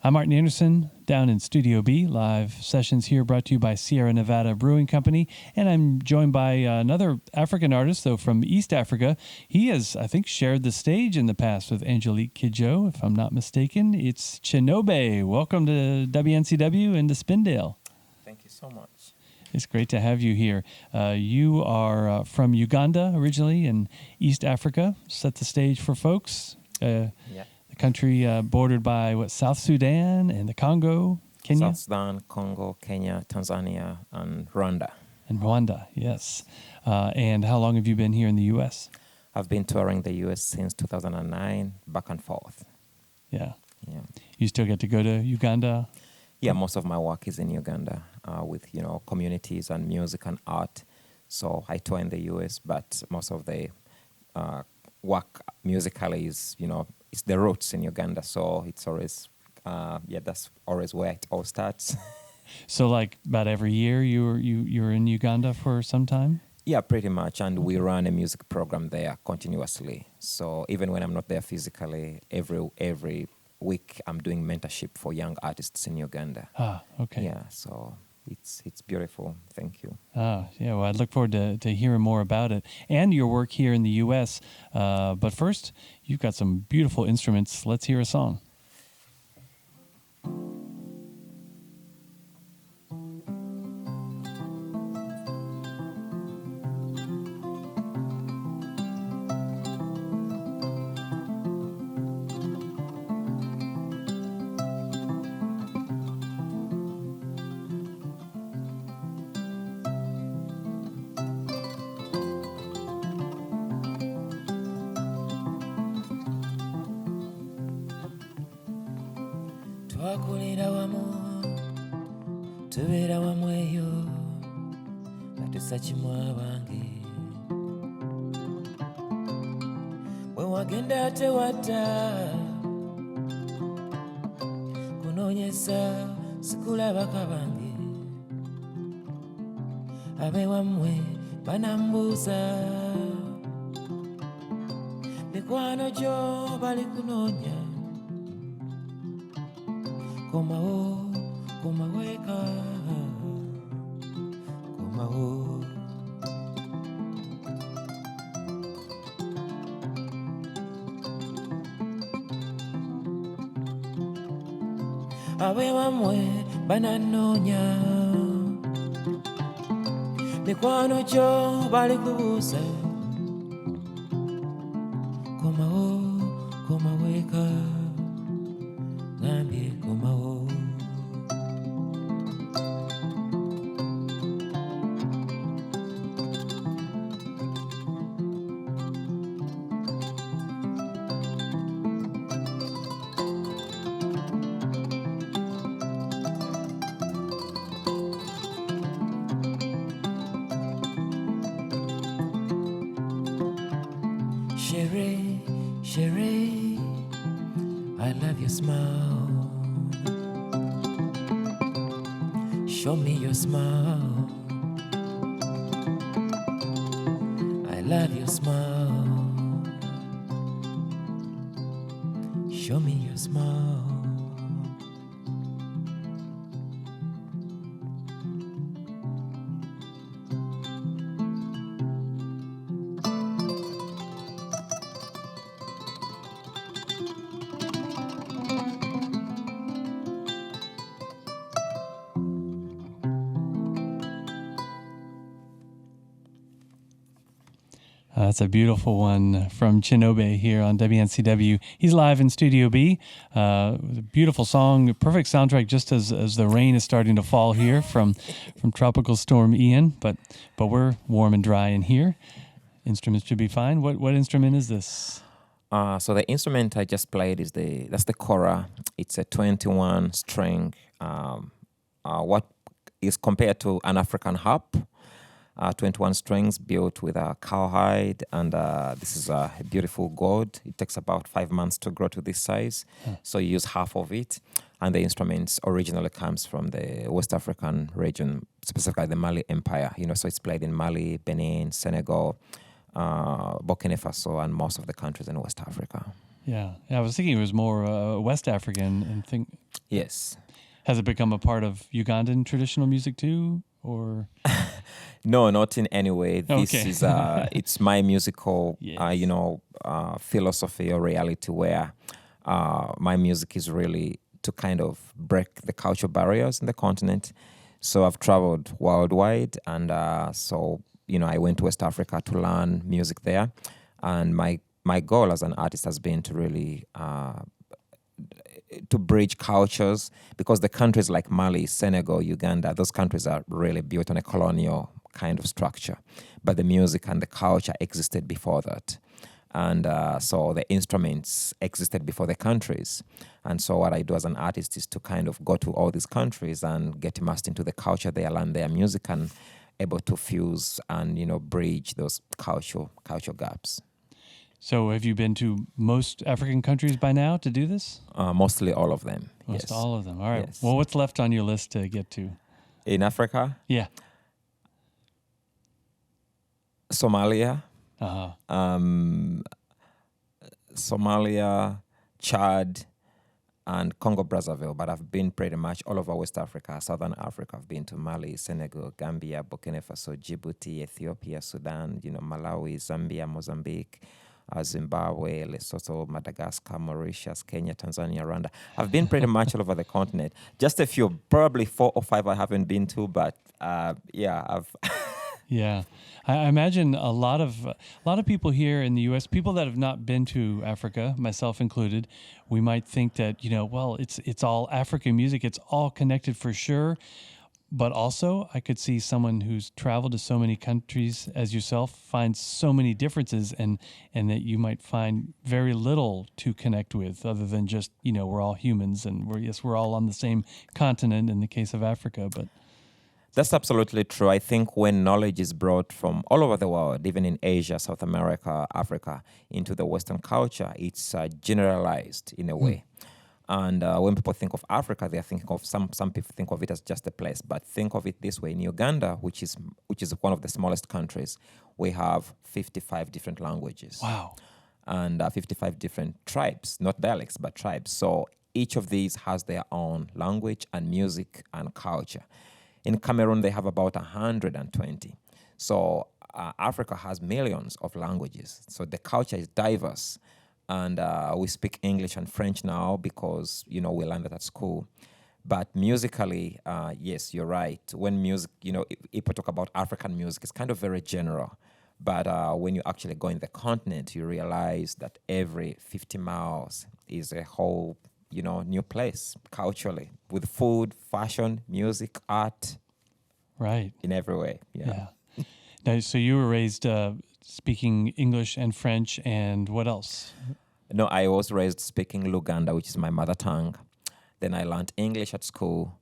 I'm Martin Anderson down in Studio B. Live sessions here brought to you by Sierra Nevada Brewing Company. And I'm joined by another African artist, though from East Africa. He has, I think, shared the stage in the past with Angelique Kidjo, if I'm not mistaken. It's Chinobay. Welcome to WNCW and to Spindale. Thank you so much. It's great to have you here. You are from Uganda originally in East Africa. Set the stage for folks. Yeah. Country bordered by South Sudan and the Congo, Kenya? South Sudan, Congo, Kenya, Tanzania, and Rwanda. And Rwanda, yes. And how long have you been here in the U.S.? I've been touring the U.S. since 2009, back and forth. Yeah. Yeah. You still get to go to Uganda? Yeah, most of my work is in Uganda with, communities and music and art. So I tour in the U.S., but most of the work musically is, it's the roots in Uganda. So it's always, that's always where it all starts. So like about every year you're in Uganda for some time? Yeah, pretty much. And we run a music program there continuously. So even when I'm not there physically, every week I'm doing mentorship for young artists in Uganda. Ah, okay. Yeah, so it's beautiful. Thank you. Ah, yeah. Well, I'd look forward to hearing more about it and your work here in the U.S. But first, you've got some beautiful instruments. Let's hear a song. Twakulira wamu tubeera wamu eyo nga tusakimu abange bwe wagenda tewadda kunoonyesa sikulabaka bange abewammwe banambuuza mikwano gyo bali kunoonya komawo komaweka komawo abewammwe bananoonya mikwano gyo bali kubuuza komawo komaweka ngambye komawo Sheree, Sheree, I love your smile. Show me your smile. I love your smile. Show me your smile. That's a beautiful one from Chinobay here on WNCW. He's live in Studio B. A beautiful song, perfect soundtrack just as the rain is starting to fall here from Tropical Storm Ian. But we're warm and dry in here. Instruments should be fine. What instrument is this? So the instrument I just played that's the kora. It's a 21 string. What is compared to an African harp. 21 strings built with a cowhide, and this is a beautiful gourd. It takes about 5 months to grow to this size, so you use half of it. And the instrument originally comes from the West African region, specifically the Mali Empire. So it's played in Mali, Benin, Senegal, Burkina Faso, and most of the countries in West Africa. Yeah. I was thinking it was more West African and think. Yes. Has it become a part of Ugandan traditional music too, or? No, not in any way. This Okay. is it's my musical, Yes. philosophy or reality where my music is really to kind of break the cultural barriers in the continent. So I've traveled worldwide, and so I went to West Africa to learn music there, and my goal as an artist has been to really to bridge cultures, because the countries like Mali, Senegal, Uganda, those countries are really built on a colonial kind of structure, but the music and the culture existed before that. And so the instruments existed before the countries. And so what I do as an artist is to kind of go to all these countries and get immersed into the culture there, learn their music, and able to fuse and bridge those cultural gaps. So have you been to most African countries by now to do this? Mostly all of them. Most yes. all of them. All right. Yes. Well, what's left on your list to get to? In Africa, Yeah. Somalia, Uh-huh. Somalia, Chad, and Congo Brazzaville. But I've been pretty much all over West Africa, Southern Africa. I've been to Mali, Senegal, Gambia, Burkina Faso, Djibouti, Ethiopia, Sudan, Malawi, Zambia, Mozambique, Zimbabwe, Lesotho, Madagascar, Mauritius, Kenya, Tanzania, Rwanda. I've been pretty much all over the continent. Just a few, probably 4 or 5 I haven't been to, but yeah, I've. Yeah, I imagine a lot of people here in the U.S., people that have not been to Africa, myself included, we might think that well, it's all African music, it's all connected for sure. But also, I could see someone who's traveled to so many countries as yourself find so many differences, and that you might find very little to connect with, other than just we're all humans, and we're all on the same continent in the case of Africa, but. That's absolutely true. I think when knowledge is brought from all over the world, even in Asia, South America, Africa, into the Western culture, it's generalized in a way. And when people think of Africa, they are thinking of some people think of it as just a place. But think of it this way: in Uganda, which is one of the smallest countries, we have 55 different languages. Wow. And 55 different tribes, not dialects, but tribes. So each of these has their own language and music and culture. In Cameroon, they have about 120. So Africa has millions of languages. So the culture is diverse. And we speak English and French now because, we learned that at school. But musically, yes, you're right. When music, if people talk about African music, it's kind of very general. But when you actually go in the continent, you realize that every 50 miles is a whole new place culturally, with food, fashion, music, art. Right. In every way. Yeah. Now, so you were raised speaking English and French, and what else? No, I was raised speaking Luganda, which is my mother tongue. Then I learned English at school.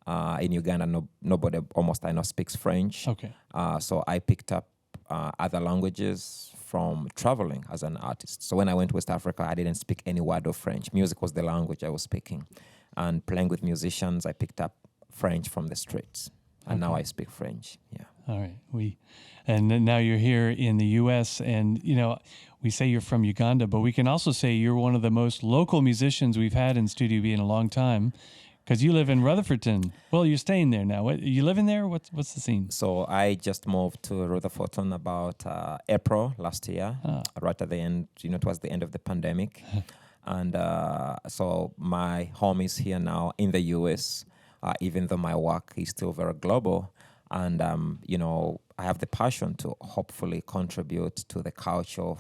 In Uganda, nobody almost I know speaks French. Okay. So I picked up other languages from traveling as an artist. So when I went to West Africa, I didn't speak any word of French. Music was the language I was speaking. And playing with musicians, I picked up French from the streets. And now I speak French. Yeah. All right. And then now you're here in the U.S. and, we say you're from Uganda, but we can also say you're one of the most local musicians we've had in Studio B in a long time, because you live in Rutherfordton. Well, you're staying there now. You living there? What's the scene? So I just moved to Rutherfordton about April last year, right at the end, towards the end of the pandemic. And so my home is here now in the U.S., even though my work is still very global. And, I have the passion to hopefully contribute to the culture,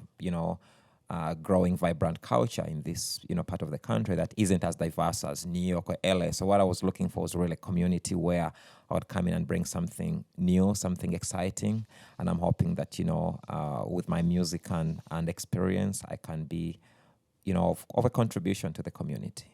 growing vibrant culture in this, part of the country that isn't as diverse as New York or LA. So what I was looking for was really a community where I would come in and bring something new, something exciting. And I'm hoping that, with my music and experience, I can be, of a contribution to the community.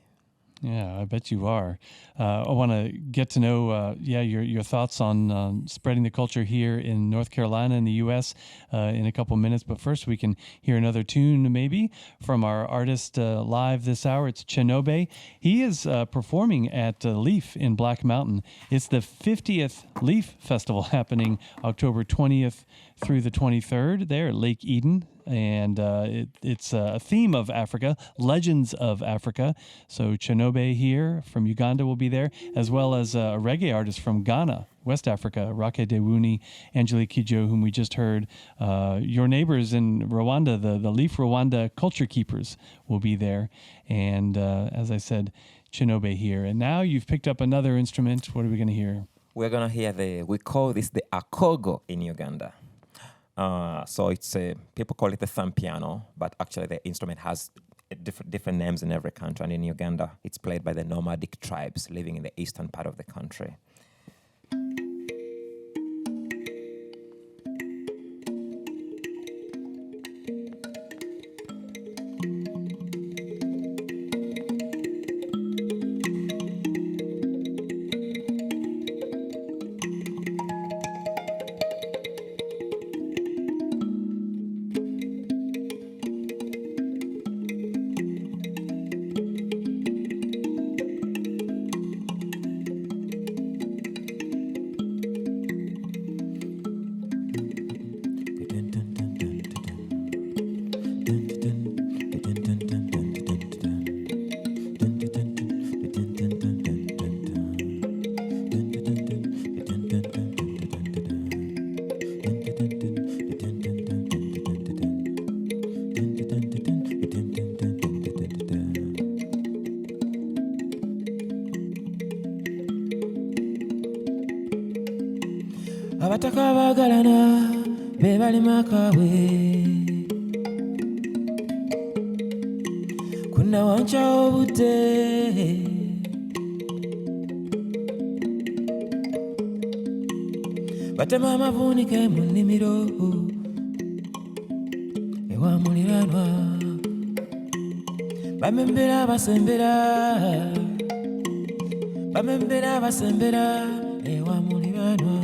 Yeah, I bet you are. I want to get to know, your thoughts on spreading the culture here in North Carolina in the U.S. In a couple minutes. But first, we can hear another tune maybe from our artist live this hour. It's Chinobay. He is performing at Leaf in Black Mountain. It's the 50th Leaf Festival happening October 20th through the 23rd there at Lake Eden. and it's a theme of Africa, legends of Africa. So Chinobay here from Uganda will be there, as well as a reggae artist from Ghana, West Africa, Rake Dewuni, Angelique Kidjo, whom we just heard. Your neighbors in Rwanda, the Leaf Rwanda Culture Keepers, will be there. And as I said, Chinobay here. And now you've picked up another instrument. What are we going to hear? We're going to hear we call this the akogo in Uganda. So it's people call it the thumb piano, but actually the instrument has different names in every country. And in Uganda, it's played by the nomadic tribes living in the eastern part of the country. abataka baagalana be balima kaabwe kunnawanca obudde batema amavuunike mu nnimiro ewa muliraanwa bamembera basembera ewa muliraanwa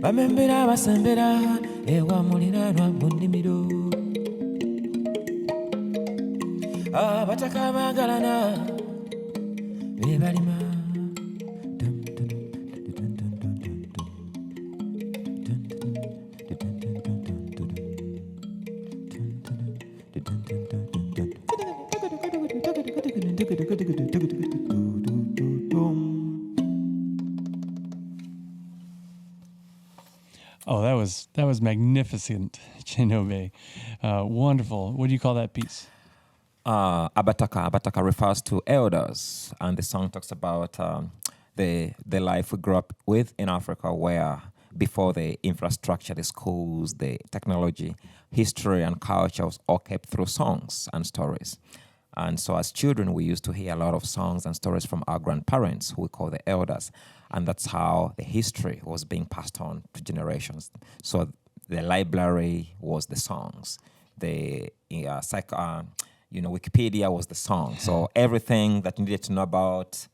bamembera basembera ewa muliraanwa mu nnimiro abataka baagalana be balima Oh, that was magnificent, Chinobay. Wonderful. What do you call that piece? Abataka. Abataka refers to elders, and the song talks about the life we grew up with in Africa, where before the infrastructure, the schools, the technology, history and culture was all kept through songs and stories. And so as children, we used to hear a lot of songs and stories from our grandparents, who we call the elders. And that's how the history was being passed on to generations. So the library was the songs. The Wikipedia was the song. So everything that you needed to know about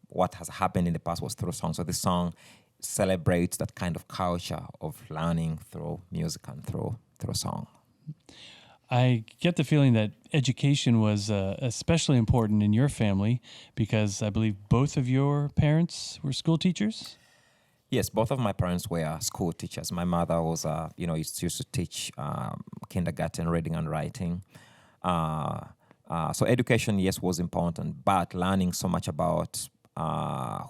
what has happened in the past was through song. So the song celebrates that kind of culture of learning through music and through song. I get the feeling that education was especially important in your family because I believe both of your parents were school teachers? Yes, both of my parents were school teachers. My mother was, used to teach kindergarten reading and writing. So education, yes, was important, but learning so much about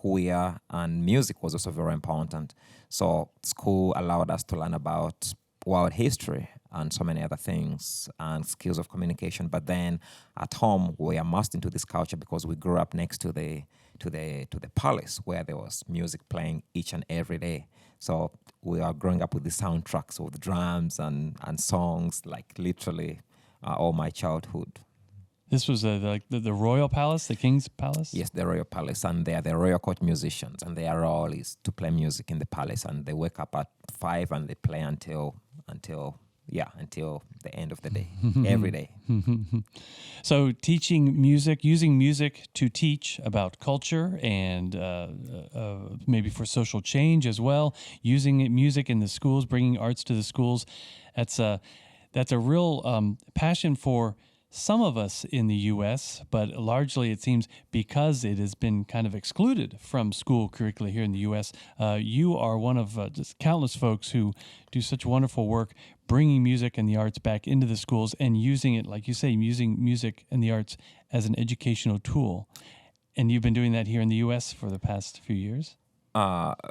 who we are and music was also very important. So school allowed us to learn about world history and so many other things and skills of communication. But then at home, we are immersed into this culture because we grew up next to the palace where there was music playing each and every day. So we are growing up with the soundtracks with drums and songs, like literally all my childhood. This was the royal palace, the king's palace? Yes, the royal palace, and they are the royal court musicians, and their role is to play music in the palace, and they wake up at 5 and they play until until the end of the day, every day. So teaching music, using music to teach about culture and maybe for social change as well, using music in the schools, bringing arts to the schools, that's a real passion for some of us in the U.S., but largely it seems because it has been kind of excluded from school curricula here in the U.S., you are one of just countless folks who do such wonderful work bringing music and the arts back into the schools and using it, like you say, using music and the arts as an educational tool. And you've been doing that here in the U.S. for the past few years?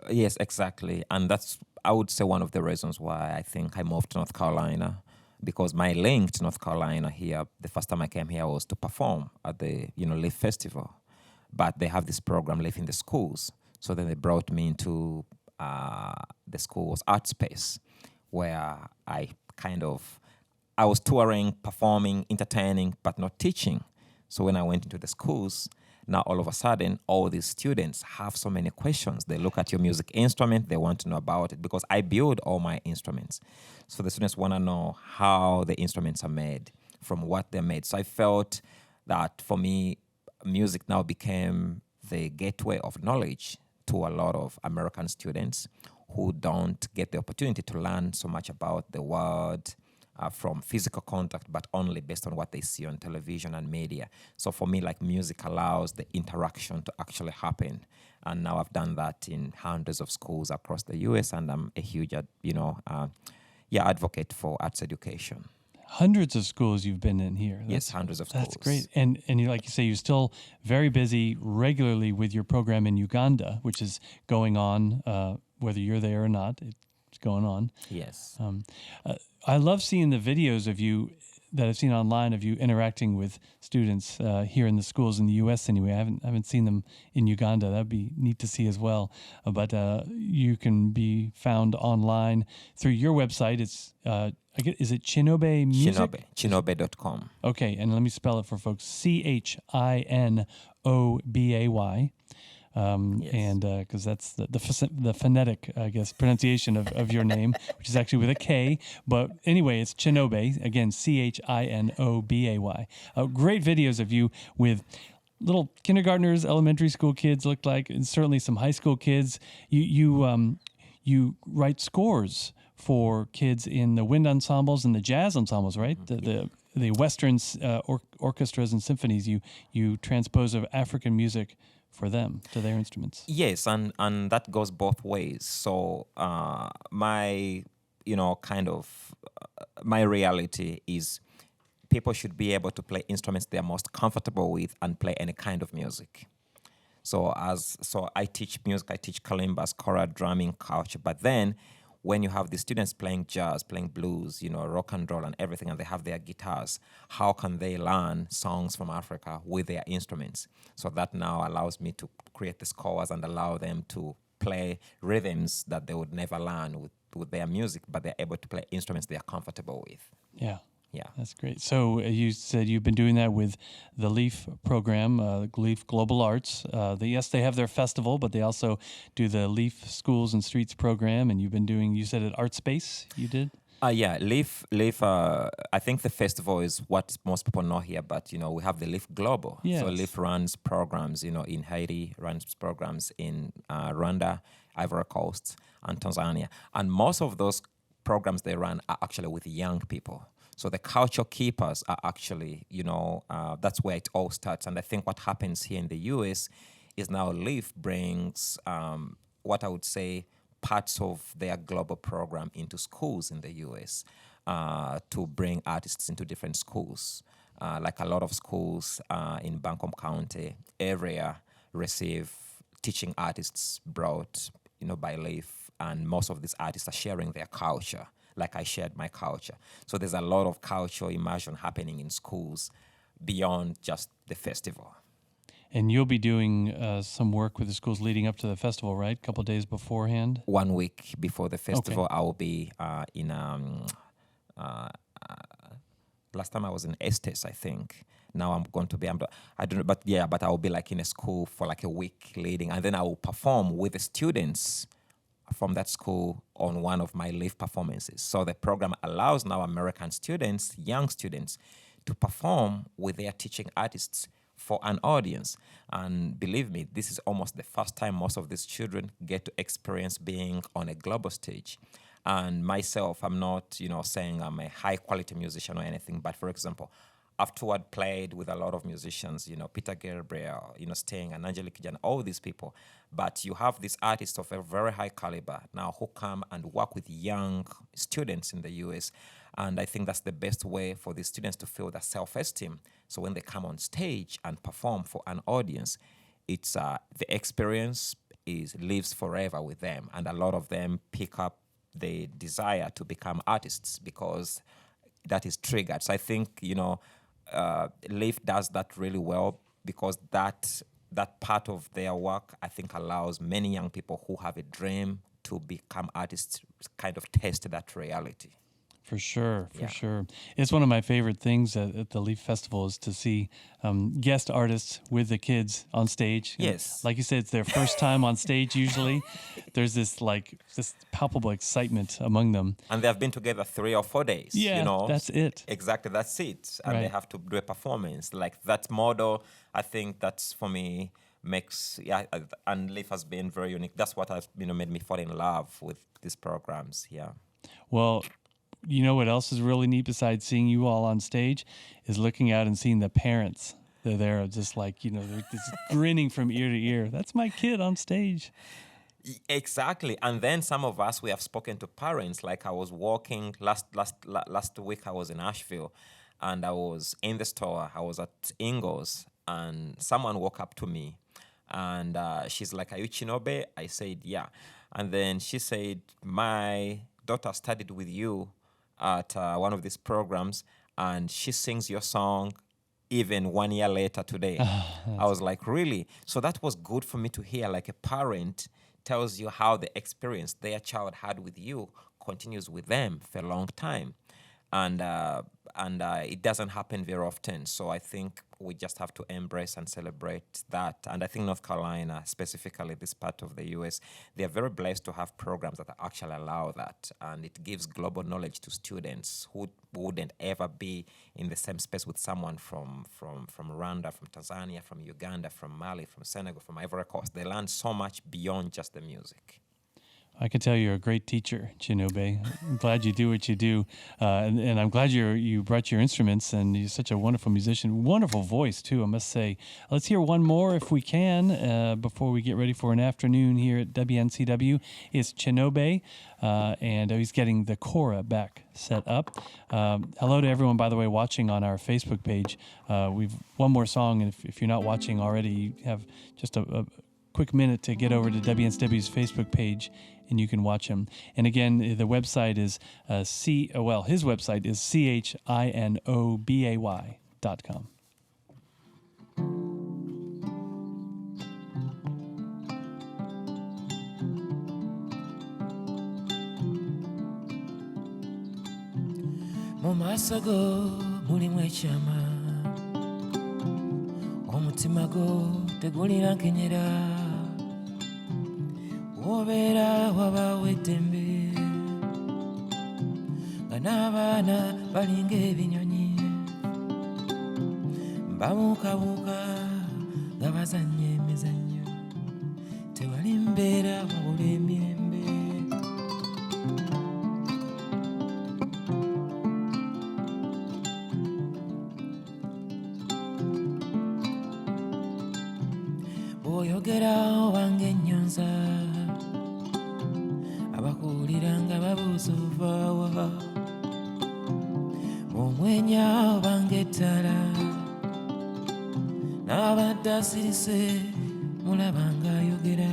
Yes, exactly. And that's, I would say, one of the reasons why I think I moved to North Carolina, because my link to North Carolina here, the first time I came here was to perform at the, Leaf Festival. But they have this program, Leaf in the Schools. So then they brought me into the school's art space, where I was touring, performing, entertaining, but not teaching. So when I went into the schools, now all of a sudden, all these students have so many questions. They look at your music instrument, they want to know about it, because I build all my instruments. So the students want to know how the instruments are made, from what they're made. So I felt that for me, music now became the gateway of knowledge to a lot of American students who don't get the opportunity to learn so much about the world from physical contact, but only based on what they see on television and media. So for me, like, music allows the interaction to actually happen. And now I've done that in hundreds of schools across the U.S., and I'm a huge, advocate for arts education. Hundreds of schools you've been in here. Yes, hundreds of schools. That's great. And like you say, you're still very busy regularly with your program in Uganda, which is going on, whether you're there or not. It's going on. Yes. I love seeing the videos of you that I've seen online of you interacting with students here in the schools in the U.S. Anyway, I haven't seen them in Uganda. That'd be neat to see as well. But you can be found online through your website. It's is it Chinobay Music? Chinobay.com. Okay, and let me spell it for folks: CHINOBAY. Yes. And because that's the phonetic, I guess, pronunciation of your name, which is actually with a K. But anyway, it's Chinobay, again, CHINOBAY. Great videos of you with little kindergartners, elementary school kids looked like, and certainly some high school kids. You write scores for kids in the wind ensembles and the jazz ensembles, right? The Western orchestras and symphonies. You transpose of African music for them, to their instruments. Yes, and that goes both ways. So my reality is people should be able to play instruments they're most comfortable with and play any kind of music. So I teach music, I teach kalimbas, kora, drumming, culture, but then when you have the students playing jazz, playing blues, rock and roll and everything, and they have their guitars, how can they learn songs from Africa with their instruments? So that now allows me to create the scores and allow them to play rhythms that they would never learn with their music, but they're able to play instruments they're comfortable with. Yeah. Yeah. That's great. So you said you've been doing that with the LEAF program, LEAF Global Arts. Yes, they have their festival, but they also do the LEAF Schools and Streets program. And you've been doing, you said at Art Space, you did? Yeah, LEAF, I think the festival is what most people know here, but, we have the LEAF Global. Yes. So LEAF runs programs, in Haiti, runs programs in Rwanda, Ivory Coast, and Tanzania. And most of those programs they run are actually with young people. So the culture keepers are actually, that's where it all starts. And I think what happens here in the U.S. is now LEAF brings what I would say parts of their global program into schools in the U.S. To bring artists into different schools. Like a lot of schools in Buncombe County area receive teaching artists brought, by LEAF, and most of these artists are sharing their culture, like I shared my culture. So there's a lot of cultural immersion happening in schools beyond just the festival. And you'll be doing some work with the schools leading up to the festival, right? A couple of days beforehand? 1 week before the festival, Okay. I will be in... last time I was in Estes, I think. Now I'm going to be... I don't know, but I will be like in a school for like a week leading, and then I will perform with the students from that school on one of my live performances. So the program allows now American students, young students, to perform with their teaching artists for an audience. And believe me, this is almost the first time most of these children get to experience being on a global stage. And myself, I'm not, saying I'm a high quality musician or anything, but for example, afterward played with a lot of musicians, Peter Gabriel, Sting and Angelique Kidjo, all these people. But you have these artists of a very high caliber now who come and work with young students in the US. And I think that's the best way for the students to feel that self-esteem. So when they come on stage and perform for an audience, it's the experience lives forever with them. And a lot of them pick up the desire to become artists because that is triggered. So I think, Leaf does that really well because that part of their work, I think, allows many young people who have a dream to become artists kind of taste that reality. For sure. It's one of my favorite things at the Leaf Festival is to see guest artists with the kids on stage. Yes. Like you said, it's their first time on stage usually. There's this palpable excitement among them. And they have been together 3 or 4 days. Yeah, that's it. Exactly, that's it. And they have to do a performance. Like that model, I think that's for me and Leaf has been very unique. That's what has made me fall in love with these programs. Yeah. Well, you know what else is really neat besides seeing you all on stage is looking out and seeing the parents. They're there just they're just grinning from ear to ear. That's my kid on stage. Exactly. And then some of us, we have spoken to parents. Like I was walking last week, I was in Asheville and I was in the store. I was at Ingo's and someone walked up to me and she's like, "Are you Chinobay?" I said, "Yeah." And then she said, "My daughter studied with you at one of these programs and she sings your song even 1 year later today." I was like, "Really?" So that was good for me to hear, like a parent tells you how the experience their child had with you continues with them for a long time. And it doesn't happen very often. So I think we just have to embrace and celebrate that. And I think North Carolina, specifically this part of the U.S., they're very blessed to have programs that actually allow that. And it gives global knowledge to students who wouldn't ever be in the same space with someone from Rwanda, from Tanzania, from Uganda, from Mali, from Senegal, from Ivory Coast. They learn so much beyond just the music. I can tell you're a great teacher, Chinobay. I'm glad you do what you do, and I'm glad you brought your instruments, and you're such a wonderful musician. Wonderful voice, too, I must say. Let's hear one more, if we can, before we get ready for an afternoon here at WNCW. It's Chinobay, and he's getting the Cora back set up. Hello to everyone, by the way, watching on our Facebook page. We've one more song, and if you're not watching already, you have just a quick minute to get over to WNCW's Facebook page and you can watch him. And again, the website is his website is CHINOBAY.com. Mu maaso go mulimu ekyama, omutima go tegulira nkenyera, wobeera wabaawo eddembe, nga n'abaana balinga ebinyonyi, babuukabuuka nga bazannya emizannyo, tewali mbeera wabula emirembe. Bw'oyogera obanga ennyonza, abakuwulira nga babuuza ova wa, omwenya obanga ettaala, n'abadde asirise mulaba nga ayogera.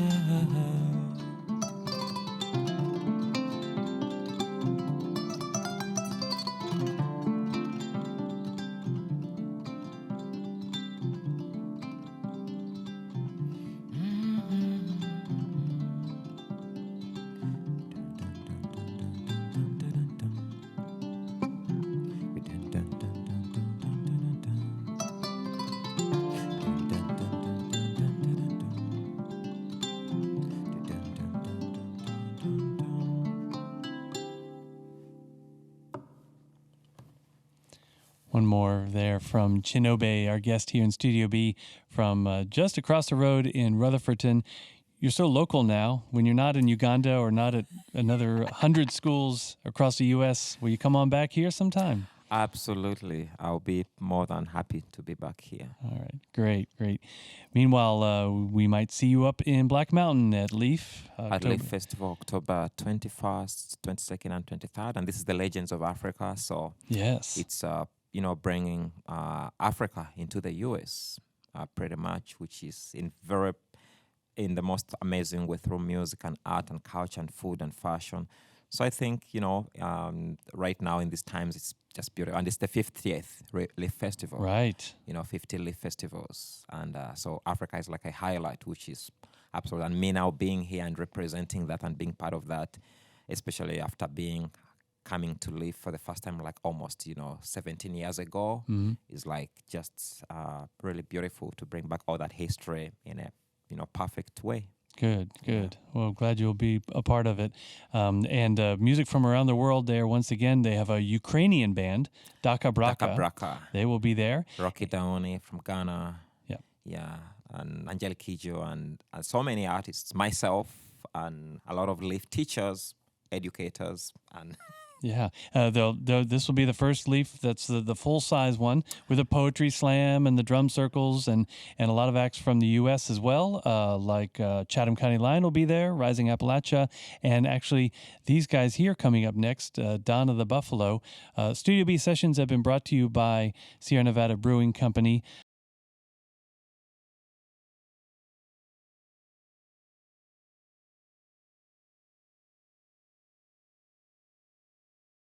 One more there from Chinobay, our guest here in Studio B from just across the road in Rutherfordton. You're so local now. When you're not in Uganda or not at another 100 schools across the U.S., will you come on back here sometime? Absolutely. I'll be more than happy to be back here. All right. Great, great. Meanwhile, we might see you up in Black Mountain at Leaf. At Leaf Festival, October 21st, 22nd, and 23rd. And this is the Legends of Africa. So yes, it's, bringing Africa into the U.S. Pretty much, which is in the most amazing way through music and art and culture and food and fashion. So I think, right now in these times, it's just beautiful. And it's the 50th Leaf Festival. right. 50 Leaf Festivals. And so Africa is like a highlight, which is absolute. And me now being here and representing that and being part of that, especially after coming to Leaf for the first time, like almost, 17 years ago, is like just really beautiful to bring back all that history in a, perfect way. Good. Well, glad you'll be a part of it. And music from around the world there. Once again, they have a Ukrainian band, Daka Braka. Daka Braka. They will be there. Rocky Daoni from Ghana. Yeah. Yeah. And Angelique Kidjo and so many artists, myself and a lot of Leaf teachers, educators, and Yeah, this will be the first Leaf that's the full-size one with a poetry slam and the drum circles and a lot of acts from the U.S. as well, like Chatham County Line will be there, Rising Appalachia, and actually these guys here coming up next, Donna the Buffalo. Studio B sessions have been brought to you by Sierra Nevada Brewing Company.